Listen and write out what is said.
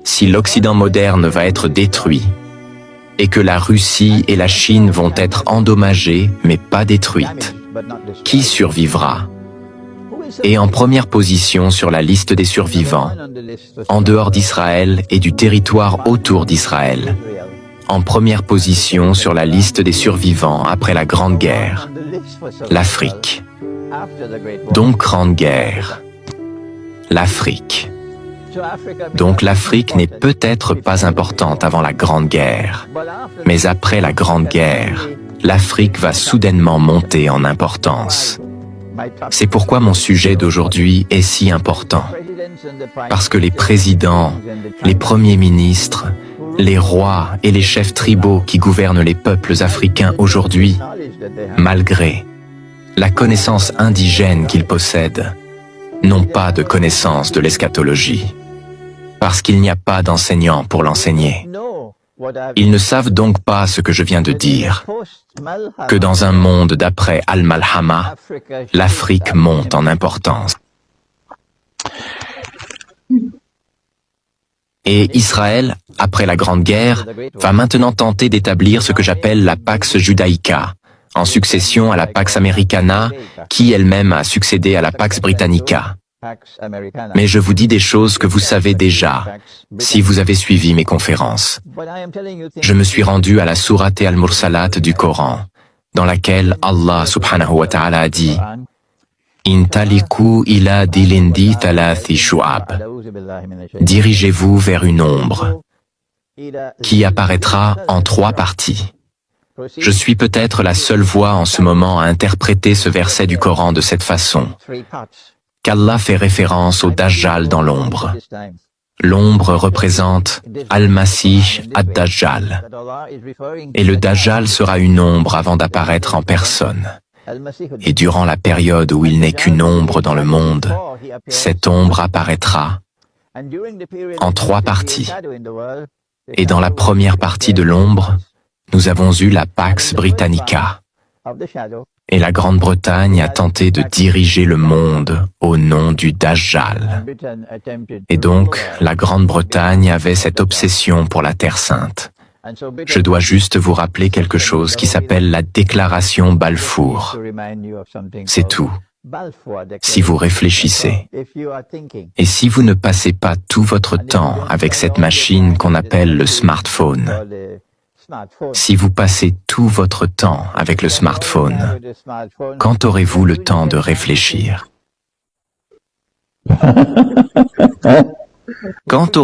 si l'Occident moderne va être détruit et que la Russie et la Chine vont être endommagées mais pas détruites, qui survivra? Et en première position sur la liste des survivants, en dehors d'Israël et du territoire autour d'Israël, en première position sur la liste des survivants après la Grande Guerre, l'Afrique. Donc Grande Guerre, l'Afrique. Donc l'Afrique n'est peut-être pas importante avant la Grande Guerre, mais après la Grande Guerre, l'Afrique va soudainement monter en importance. C'est pourquoi mon sujet d'aujourd'hui est si important. Parce que les présidents, les premiers ministres, les rois et les chefs tribaux qui gouvernent les peuples africains aujourd'hui, malgré la connaissance indigène qu'ils possèdent, n'ont pas de connaissance de l'eschatologie. Parce qu'il n'y a pas d'enseignant pour l'enseigner. Ils ne savent donc pas ce que je viens de dire, que dans un monde d'après Al-Malhama, l'Afrique monte en importance. Et Israël, après la Grande Guerre, va maintenant tenter d'établir ce que j'appelle la Pax Judaïca, en succession à la Pax Americana, qui elle-même a succédé à la Pax Britannica. Mais je vous dis des choses que vous savez déjà, si vous avez suivi mes conférences. Je me suis rendu à la Sourate al-Mursalat du Coran, dans laquelle Allah subhanahu wa ta'ala a dit « Intaliku ila dilindi thalathi shu'ab » Dirigez-vous vers une ombre, qui apparaîtra en 3 parties. Je suis peut-être la seule voix en ce moment à interpréter ce verset du Coran de cette façon, qu'Allah fait référence au Dajjal dans l'ombre. L'ombre représente Al-Masih ad-Dajjal. Et le Dajjal sera une ombre avant d'apparaître en personne. Et durant la période où il n'est qu'une ombre dans le monde, cette ombre apparaîtra en 3 parties. Et dans la première partie de l'ombre, nous avons eu la Pax Britannica. Et la Grande-Bretagne a tenté de diriger le monde au nom du Dajjal. Et donc, la Grande-Bretagne avait cette obsession pour la Terre Sainte. Je dois juste vous rappeler quelque chose qui s'appelle la déclaration Balfour. C'est tout. Si vous réfléchissez, et si vous ne passez pas tout votre temps avec cette machine qu'on appelle le smartphone, si vous passez tout votre temps avec le smartphone, quand aurez-vous le temps de réfléchir? Quand aurez